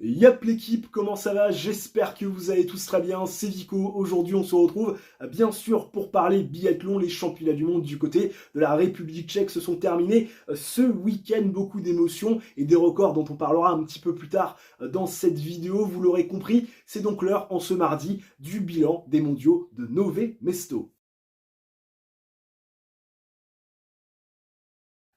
Yap l'équipe, comment ça va? J'espère que vous allez tous très bien, c'est Vico. Aujourd'hui on se retrouve bien sûr pour parler biathlon. Les championnats du monde du côté de la République tchèque se sont terminés ce week-end. Beaucoup d'émotions et des records dont on parlera un petit peu plus tard dans cette vidéo. Vous l'aurez compris, c'est donc l'heure en ce mardi du bilan des mondiaux de Nové Mesto.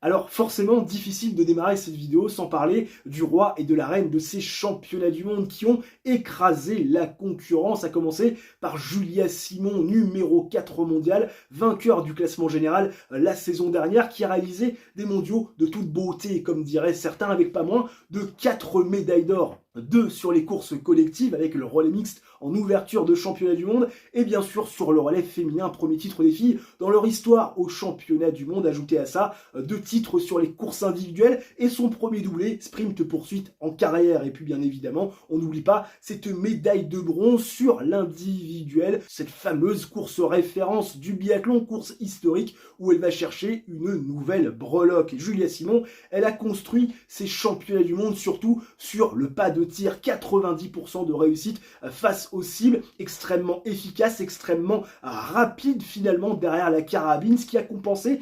Alors forcément, difficile de démarrer cette vidéo sans parler du roi et de la reine de ces championnats du monde qui ont écrasé la concurrence, à commencer par Julia Simon, numéro 4 mondial, vainqueur du classement général la saison dernière, qui a réalisé des mondiaux de toute beauté, comme diraient certains, avec pas moins de 4 médailles d'or. 2 sur les courses collectives avec le relais mixte en ouverture de championnat du monde et bien sûr sur le relais féminin, premier titre des filles dans leur histoire au championnat du monde. Ajouté à ça 2 titres sur les courses individuelles et son premier doublé sprint poursuite en carrière. Et puis bien évidemment on n'oublie pas cette médaille de bronze sur l'individuel, cette fameuse course référence du biathlon, course historique où elle va chercher une nouvelle breloque. Et Julia Simon, elle a construit ses championnats du monde surtout sur le pas de tir, 90% de réussite face aux cibles, extrêmement efficace, extrêmement rapide finalement derrière la carabine, ce qui a compensé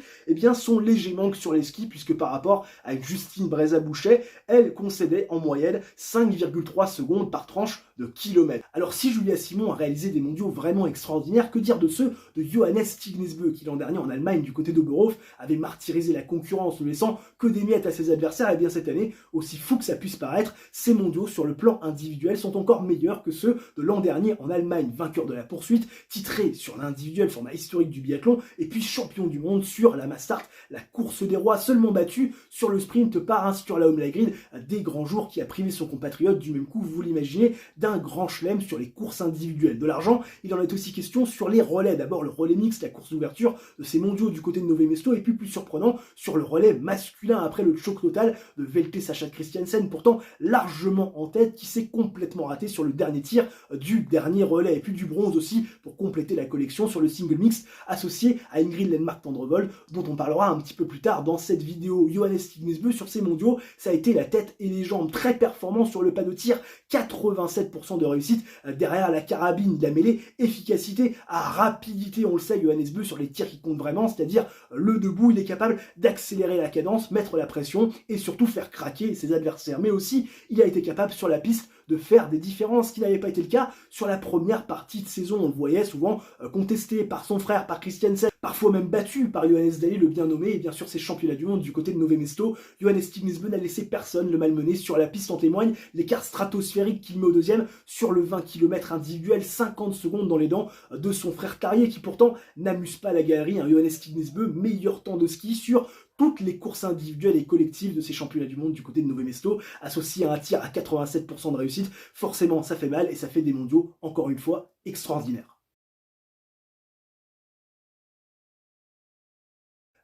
son léger manque sur les skis, puisque par rapport à Justine Brézabouchet, elle concédait en moyenne 5,3 secondes par tranche de kilomètre. Alors si Julia Simon a réalisé des mondiaux vraiment extraordinaires, que dire de ceux de Johannes Stignesbø, qui l'an dernier en Allemagne du côté d'Oberhof avait martyrisé la concurrence, ne laissant que des miettes à ses adversaires. Et bien cette année, aussi fou que ça puisse paraître, ces mondiaux sur le plan individuel sont encore meilleurs que ceux de l'an dernier en Allemagne, vainqueur de la poursuite, titré sur l'individuel, format historique du biathlon, et puis champion du monde sur la mass start, la course des rois, seulement battu sur le sprint par un Sturla Grid, des grands jours qui a privé son compatriote du même coup, vous l'imaginez, d'un grand chelem sur les courses individuelles. De l'argent, il en est aussi question sur les relais. D'abord le relais mixte, la course d'ouverture de ces mondiaux du côté de Nové Mesto, et puis plus surprenant sur le relais masculin après le choc total de Velte Sacha Christiansen, pourtant largement en tête, qui s'est complètement raté sur le dernier tir du dernier relais. Et puis du bronze aussi pour compléter la collection sur le single mixte associé à Ingrid Lenmark-Tendrevol, dont on parlera un petit peu plus tard dans cette vidéo. Johannes Stignesbø sur ces mondiaux, ça a été la tête et les jambes, très performant sur le pas de tir, 87% de réussite derrière la carabine, de la mêlée, efficacité à rapidité. On le sait, Johannes Bø sur les tirs qui comptent vraiment, c'est-à-dire le debout, il est capable d'accélérer la cadence, mettre la pression et surtout faire craquer ses adversaires. Mais aussi, il a été capable sur la piste de faire des différences, ce qui n'avait pas été le cas sur la première partie de saison. On le voyait souvent contesté par son frère, par Christiansen, parfois même battu par Johannes Daly, le bien nommé. Et bien sûr, ces championnats du monde du côté de Nové Mesto, Johannes Stignesbø n'a laissé personne le malmener sur la piste. En témoigne l'écart stratosphérique qu'il met au deuxième sur le 20 km individuel, 50 secondes dans les dents de son frère Tarier, qui pourtant n'amuse pas la galerie. Johannes Stignesbø, meilleur temps de ski sur toutes les courses individuelles et collectives de ces championnats du monde du côté de Nové Mesto, associé à un tir à 87% de réussite. Forcément, ça fait mal et ça fait des mondiaux, encore une fois, extraordinaires.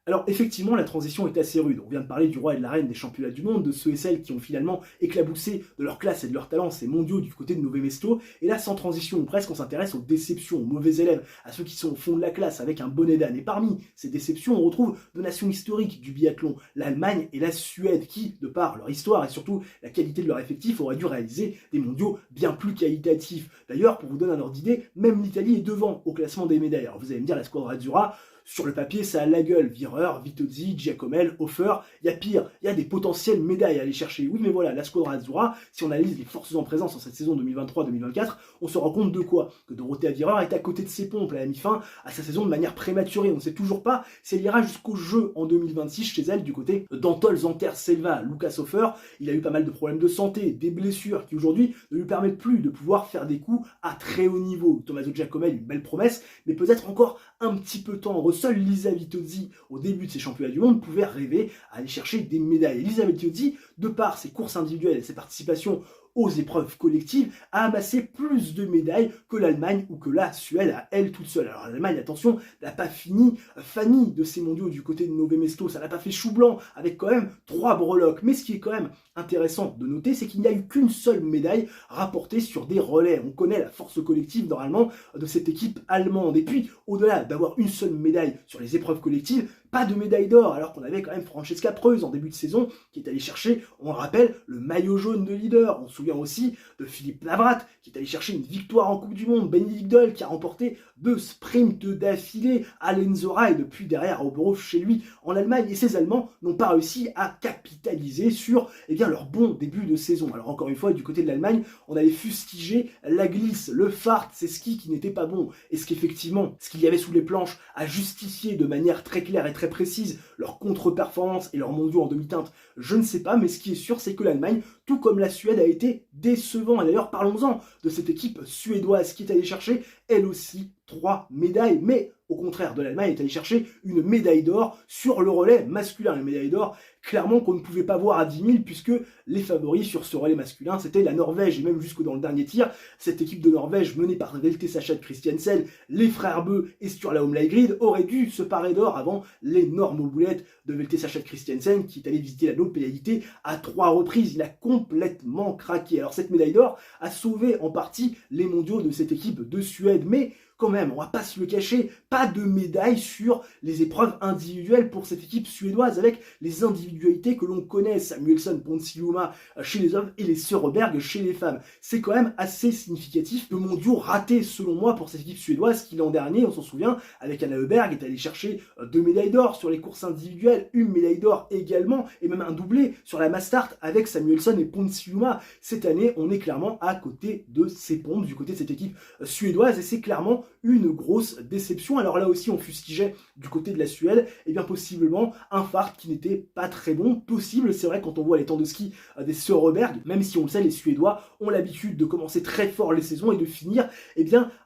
Alors effectivement, la transition est assez rude. On vient de parler du roi et de la reine des championnats du monde, de ceux et celles qui ont finalement éclaboussé de leur classe et de leur talent ces mondiaux du côté de Nové Mesto. Et là, sans transition ou presque, on s'intéresse aux déceptions, aux mauvais élèves, à ceux qui sont au fond de la classe avec un bonnet d'âne. Et parmi ces déceptions, on retrouve deux nations historiques du biathlon, l'Allemagne et la Suède, qui, de par leur histoire et surtout la qualité de leur effectif, auraient dû réaliser des mondiaux bien plus qualitatifs. D'ailleurs, pour vous donner un ordre d'idée, même l'Italie est devant au classement des médailles. Alors vous allez me dire, la Squadra Azzurra, sur le papier, ça a la gueule. Vireur, Vitozzi, Giacomel, Hofer, il y a pire, il y a des potentielles médailles à aller chercher. Oui, mais voilà, la Squadra Azzurra, si on analyse les forces en présence en cette saison 2023-2024, on se rend compte de quoi? Que Dorothea Vireur est à côté de ses pompes. Elle a mis fin à sa saison de manière prématurée. On ne sait toujours pas si elle ira jusqu'au jeu en 2026 chez elle du côté d'Antol Zanter-Selva. Lucas Hofer, il a eu pas mal de problèmes de santé, des blessures qui aujourd'hui ne lui permettent plus de pouvoir faire des coups à très haut niveau. Tommaso Giacomel, une belle promesse, mais peut-être encore un petit peu temps. Seule Lisa Vitozzi, au début de ses championnats du monde, pouvait rêver à aller chercher des médailles. Lisa Vitozzi, de par ses courses individuelles et ses participations aux épreuves collectives, a amassé plus de médailles que l'Allemagne ou que la Suède à elle toute seule. Alors l'Allemagne, attention, n'a pas fini Fanny de ces mondiaux du côté de Nové Mesto, ça n'a pas fait chou blanc, avec quand même 3 breloques. Mais ce qui est quand même intéressant de noter, c'est qu'il n'y a eu qu'une seule médaille rapportée sur des relais. On connaît la force collective normalement de cette équipe allemande. Et puis, au-delà d'avoir une seule médaille sur les épreuves collectives, pas de médaille d'or, alors qu'on avait quand même Francesca Preuss en début de saison, qui est allée chercher, on le rappelle, le maillot jaune de leader. On se souvient aussi de Philippe Navrat, qui est allé chercher une victoire en Coupe du Monde, Benedikt Doll, qui a remporté 2 sprints d'affilée à Lenzora, et depuis derrière à Oberhof chez lui en Allemagne, et ces Allemands n'ont pas réussi à capitaliser sur leur bon début de saison. Alors encore une fois, du côté de l'Allemagne, on avait fustigé la glisse, le fart, ces skis qui n'étaient pas bons. Est-ce qu'effectivement, ce qu'il y avait sous les planches a justifié de manière très claire et très précise leur contre-performance et leurs mondiaux en demi-teinte? Je ne sais pas, mais ce qui est sûr, c'est que l'Allemagne, tout comme la Suède, a été décevant. Et d'ailleurs, parlons-en de cette équipe suédoise qui est allée chercher, elle aussi, 3 médailles, mais au contraire de l'Allemagne, est allée chercher une médaille d'or sur le relais masculin. Une médaille d'or, clairement, qu'on ne pouvait pas voir à 10 000, puisque les favoris sur ce relais masculin, c'était la Norvège, et même jusque dans le dernier tir, cette équipe de Norvège, menée par Velte Sachet Christiansen, les frères Bø et Sturla Umlaigrid, aurait dû se parer d'or avant l'énorme boulette de Velte Sachet Christiansen, qui est allé visiter la pénalité à 3 reprises. Il a complètement craqué. Alors cette médaille d'or a sauvé en partie les mondiaux de cette équipe de Suède, mais quand même, on va pas se le cacher, pas de médaille sur les épreuves individuelles pour cette équipe suédoise, avec les individualités que l'on connaît, Samuelsson, Ponsiluoma chez les hommes et les Söreberg chez les femmes. C'est quand même assez significatif de mondiaux ratés, selon moi, pour cette équipe suédoise qui, l'an dernier, on s'en souvient, avec Anna Öberg, est allée chercher 2 médailles d'or sur les courses individuelles, une médaille d'or également, et même un doublé sur la mass start avec Samuelsson et Ponsiluoma. Cette année, on est clairement à côté de ces pompes, du côté de cette équipe suédoise, et c'est clairement une grosse déception. Alors là aussi, on fustigeait du côté de la Suède, et bien possiblement un fart qui n'était pas très bon. Possible, c'est vrai, quand on voit les temps de ski des Söreberg, même si on le sait, les Suédois ont l'habitude de commencer très fort les saisons et de finir,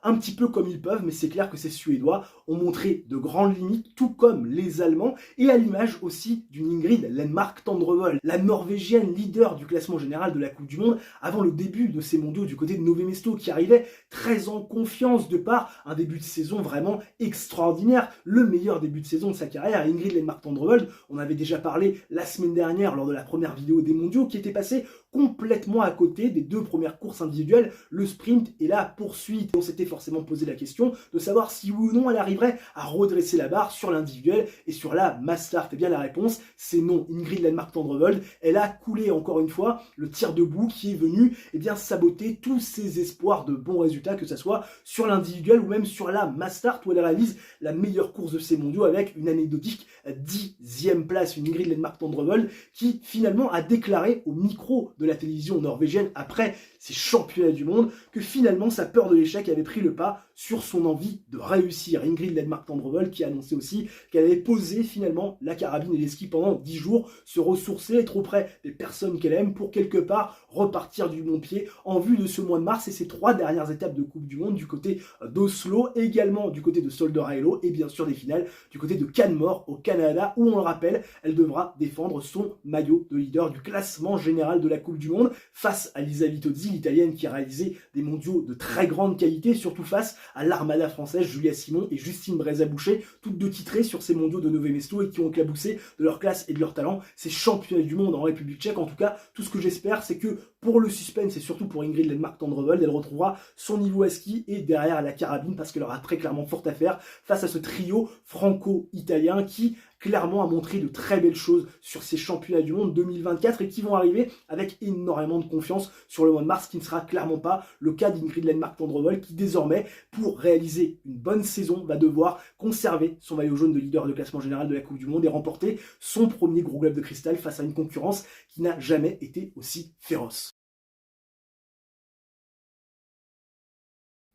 un petit peu comme ils peuvent, mais c'est clair que ces Suédois ont montré de grandes limites, tout comme les Allemands, et à l'image aussi d'une Ingrid Lenmark Tendrevold, la Norvégienne leader du classement général de la Coupe du Monde, avant le début de ces mondiaux du côté de Nové Mesto, qui arrivait très en confiance de par un début de saison vraiment extraordinaire, le meilleur début de saison de sa carrière. Ingrid Lenmark Tendrevold, on avait déjà parlé la semaine dernière lors de la première vidéo des mondiaux, qui était passée complètement à côté des 2 premières courses individuelles, le sprint et la poursuite. On s'était forcément posé la question de savoir si oui ou non elle arriverait à redresser la barre sur l'individuel et sur la mass start. Et bien la réponse, c'est non. Ingrid Lenmark Tendrevold, elle a coulé encore une fois le tir debout qui est venu saboter tous ses espoirs de bons résultats, que ce soit sur l'individuel ou même sur la mass start, où elle réalise la meilleure course de ces mondiaux avec une anecdotique 10e place, une Ingrid Lenmark Tendrevold qui finalement a déclaré au micro de la télévision norvégienne après ces championnats du monde que finalement sa peur de l'échec avait pris le pas sur son envie de réussir. Ingrid Lenmark Tendrevold qui a annoncé aussi qu'elle avait posé finalement la carabine et les skis pendant 10 jours, se ressourcer, être auprès des personnes qu'elle aime pour quelque part repartir du bon pied en vue de ce mois de mars et ces 3 dernières étapes de Coupe du Monde du côté d'Oslo, également du côté de Solderheilo et bien sûr des finales du côté de Canmore au Canada, où on le rappelle, elle devra défendre son maillot de leader du classement général de la Coupe du Monde face à Lisa Vitozzi, l'italienne qui a réalisé des mondiaux de très grande qualité, surtout face à l'armada française Julia Simon et Justine Breza-Boucher, toutes 2 titrées sur ces mondiaux de Nové Mesto et qui ont éclaboussé de leur classe et de leur talent ces championnats du monde en République tchèque. En tout cas, tout ce que j'espère, c'est que pour le suspense et surtout pour Ingrid Lenmark Tendrevold, elle retrouvera son niveau à ski et derrière la carabine, parce qu'elle aura très clairement fort à faire face à ce trio franco-italien qui clairement a montré de très belles choses sur ces championnats du monde 2024 et qui vont arriver avec énormément de confiance sur le mois de mars, qui ne sera clairement pas le cas d'Ingrid Lenmark Tendrevold, qui désormais, pour réaliser une bonne saison, va devoir conserver son maillot jaune de leader de classement général de la Coupe du Monde et remporter son premier gros globe de cristal face à une concurrence qui n'a jamais été aussi féroce.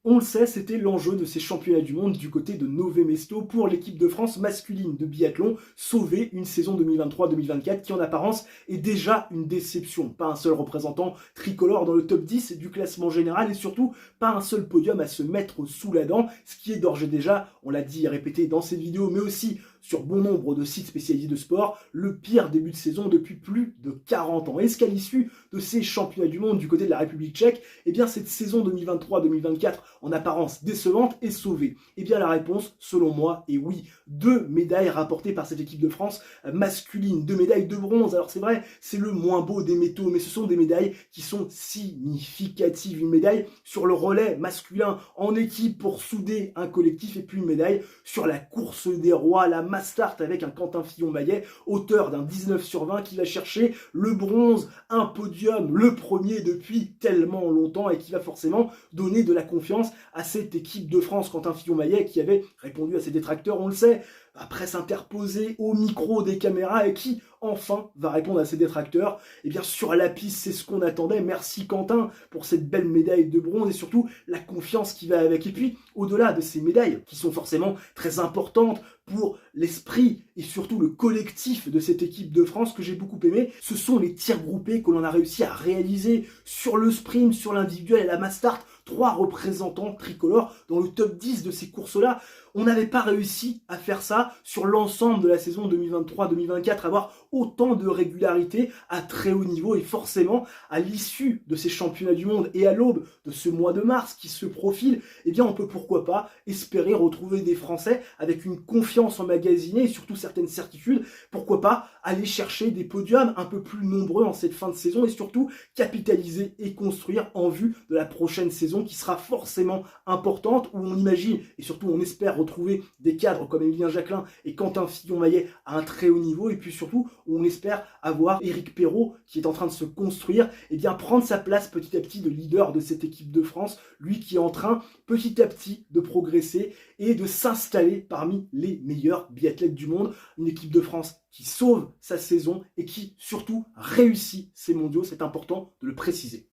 On le sait, c'était l'enjeu de ces championnats du monde du côté de Nové Mesto pour l'équipe de France masculine de biathlon, sauver une saison 2023-2024 qui en apparence est déjà une déception. Pas un seul représentant tricolore dans le top 10 du classement général et surtout pas un seul podium à se mettre sous la dent, ce qui est d'ores et déjà, on l'a dit et répété dans cette vidéo, mais aussi sur bon nombre de sites spécialisés de sport, le pire début de saison depuis plus de 40 ans. Est-ce qu'à l'issue de ces championnats du monde du côté de la République tchèque, cette saison 2023-2024 en apparence décevante est sauvée? La réponse, selon moi, est oui. 2 médailles rapportées par cette équipe de France masculine, 2 médailles de bronze. Alors c'est vrai, c'est le moins beau des métaux, mais ce sont des médailles qui sont significatives. Une médaille sur le relais masculin en équipe pour souder un collectif, et puis une médaille sur la course des rois, la mass start avec un Quentin Fillon-Maillet, auteur d'un 19/20 qui va chercher le bronze, un podium, le premier depuis tellement longtemps et qui va forcément donner de la confiance à cette équipe de France. Quentin Fillon-Maillet qui avait répondu à ses détracteurs, on le sait, la presse interposée au micro des caméras et qui enfin va répondre à ses détracteurs. Et bien sur la piste, c'est ce qu'on attendait. Merci Quentin pour cette belle médaille de bronze et surtout la confiance qui va avec. Et puis au-delà de ces médailles qui sont forcément très importantes pour l'esprit et surtout le collectif de cette équipe de France que j'ai beaucoup aimé, ce sont les tirs groupés que l'on a réussi à réaliser sur le sprint, sur l'individuel et la mass start. 3 représentants tricolores dans le top 10 de ces courses-là. On n'avait pas réussi à faire ça sur l'ensemble de la saison 2023-2024, avoir autant de régularité à très haut niveau et forcément à l'issue de ces championnats du monde et à l'aube de ce mois de mars qui se profile, eh bien on peut pourquoi pas espérer retrouver des Français avec une confiance emmagasinée et surtout certaines certitudes, pourquoi pas aller chercher des podiums un peu plus nombreux en cette fin de saison et surtout capitaliser et construire en vue de la prochaine saison qui sera forcément importante, où on imagine et surtout on espère retrouver des cadres comme Emilien Jacquelin et Quentin Fillon-Maillet à un très haut niveau, et puis surtout où on espère avoir Éric Perrault qui est en train de se construire et bien prendre sa place petit à petit de leader de cette équipe de France, lui qui est en train petit à petit de progresser et de s'installer parmi les meilleurs biathlètes du monde, une équipe de France qui sauve sa saison et qui surtout réussit ses mondiaux, c'est important de le préciser.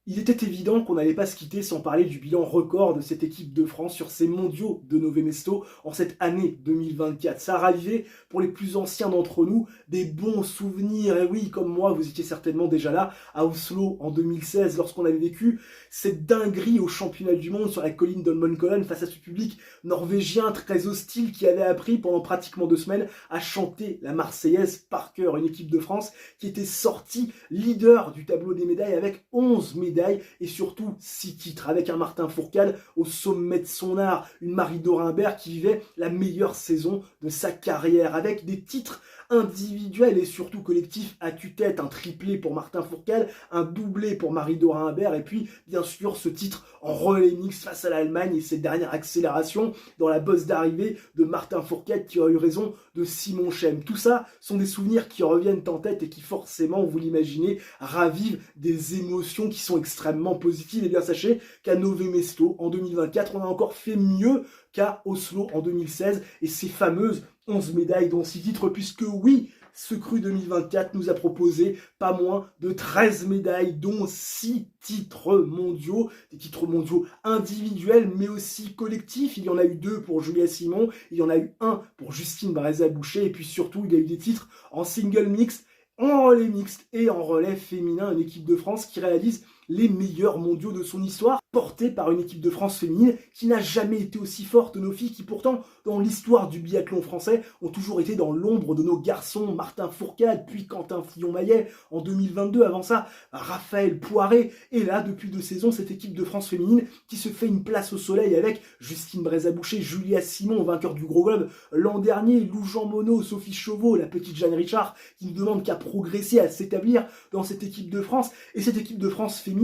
Il était évident qu'on n'allait pas se quitter sans parler du bilan record de cette équipe de France sur ces mondiaux de Nové Mesto en cette année 2024. Ça a ravivé pour les plus anciens d'entre nous des bons souvenirs. Et oui, comme moi, vous étiez certainement déjà là à Oslo en 2016 lorsqu'on avait vécu cette dinguerie au championnat du monde sur la colline d'Holmenkollen face à ce public norvégien très hostile qui avait appris pendant pratiquement 2 semaines à chanter la Marseillaise par cœur. Une équipe de France qui était sortie leader du tableau des médailles avec 11 médailles et surtout 6 titres, avec un Martin Fourcade au sommet de son art, une Marie Dorin-Bert qui vivait la meilleure saison de sa carrière, avec des titres individuels et surtout collectifs à tue-tête, un triplé pour Martin Fourcade, un doublé pour Marie Dorin-Bert, et puis bien sûr ce titre en relais mix face à l'Allemagne et cette dernière accélération dans la bosse d'arrivée de Martin Fourcade qui a eu raison de Simon Chem. Tout ça sont des souvenirs qui reviennent en tête et qui forcément, vous l'imaginez, ravivent des émotions qui sont extrêmement positives. Et bien sachez qu'à Nové Mesto en 2024, on a encore fait mieux qu'à Oslo en 2016 et ces fameuses 11 médailles dont 6 titres, puisque oui, ce cru 2024 nous a proposé pas moins de 13 médailles, dont 6 titres mondiaux, des titres mondiaux individuels, mais aussi collectifs. Il y en a eu 2 pour Julia Simon, il y en a eu 1 pour Justine Barreza-Boucher, et puis surtout, il y a eu des titres en single mixte, en relais mixte et en relais féminin, une équipe de France qui réalise les meilleurs mondiaux de son histoire, portée par une équipe de France féminine qui n'a jamais été aussi forte. Nos filles qui pourtant, dans l'histoire du biathlon français, ont toujours été dans l'ombre de nos garçons, Martin Fourcade, puis Quentin Fillon-Maillet en 2022, avant ça, Raphaël Poiré, et là, depuis 2 saisons, cette équipe de France féminine qui se fait une place au soleil avec Justine Barreza-Boucher, Julia Simon, vainqueur du Gros Globe l'an dernier, Lou Jean Monod, Sophie Chauveau, la petite Jeanne Richard, qui ne demande qu'à progresser, à s'établir dans cette équipe de France, et cette équipe de France féminine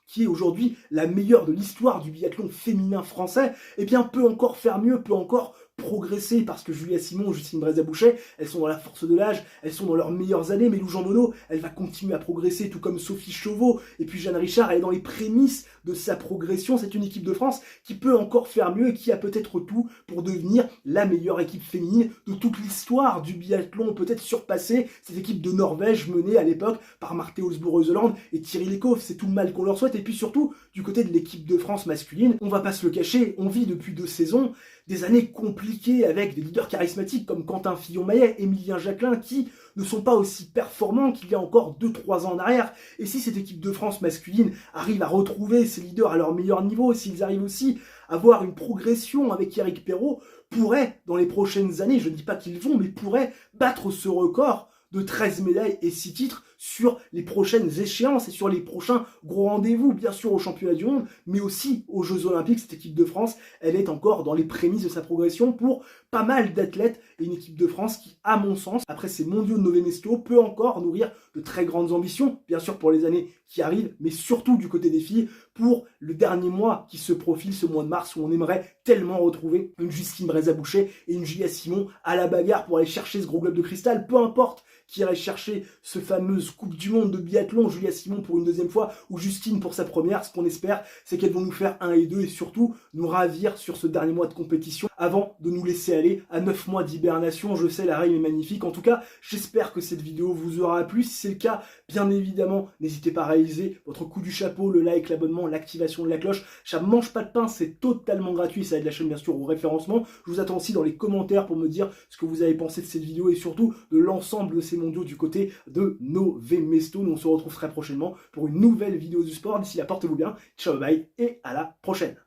qui est aujourd'hui la meilleure de l'histoire du biathlon féminin français, eh bien peut encore faire mieux, peut encore progresser, parce que Julia Simon, Justine Barreza-Boucher, elles sont dans la force de l'âge, elles sont dans leurs meilleures années, mais Lou Jean Monod, elle va continuer à progresser, tout comme Sophie Chauveau, et puis Jeanne Richard, elle est dans les prémices de sa progression. C'est une équipe de France qui peut encore faire mieux et qui a peut-être tout pour devenir la meilleure équipe féminine de toute l'histoire du biathlon, peut-être surpasser cette équipe de Norvège menée à l'époque par Marte Olsbo-Reuseland et Thierry Lekhoff. C'est tout le mal qu'on leur souhaite. Et puis surtout, du côté de l'équipe de France masculine, on va pas se le cacher, on vit depuis 2 saisons des années compliquées avec des leaders charismatiques comme Quentin Fillon-Maillet, Emilien Jacquelin, qui ne sont pas aussi performants qu'il y a encore 2-3 ans en arrière. Et si cette équipe de France masculine arrive à retrouver ses leaders à leur meilleur niveau, s'ils arrivent aussi à avoir une progression avec Éric Perrault, pourraient, dans les prochaines années, je ne dis pas qu'ils vont, mais pourraient battre ce record de 13 médailles et 6 titres sur les prochaines échéances et sur les prochains gros rendez-vous, bien sûr au championnat du monde, mais aussi aux Jeux Olympiques. Cette équipe de France, elle est encore dans les prémices de sa progression pour pas mal d'athlètes et une équipe de France qui, à mon sens, après ces mondiaux de Nové Mesto, peut encore nourrir de très grandes ambitions, bien sûr pour les années qui arrivent, mais surtout du côté des filles, pour le dernier mois qui se profile, ce mois de mars, où on aimerait tellement retrouver une Justine Brézaboucher et une Julia Simon à la bagarre pour aller chercher ce gros globe de cristal, peu importe qui irait chercher ce fameuse Coupe du Monde de biathlon, Julia Simon pour une deuxième fois, ou Justine pour sa première. Ce qu'on espère, c'est qu'elles vont nous faire 1 et 2 et surtout nous ravir sur ce dernier mois de compétition avant de nous laisser aller à 9 mois d'hibernation. Je sais, la règle est magnifique. En tout cas, j'espère que cette vidéo vous aura plu. Si c'est le cas, bien évidemment, n'hésitez pas à réaliser votre coup du chapeau, le like, l'abonnement, l'activation de la cloche. Ça ne mange pas de pain, c'est totalement gratuit. Ça aide la chaîne bien sûr au référencement. Je vous attends aussi dans les commentaires pour me dire ce que vous avez pensé de cette vidéo et surtout de l'ensemble de ces mondiaux du côté de Nové Mesto. Nous on se retrouve très prochainement pour une nouvelle vidéo du sport. D'ici là, portez-vous bien, ciao bye et à la prochaine.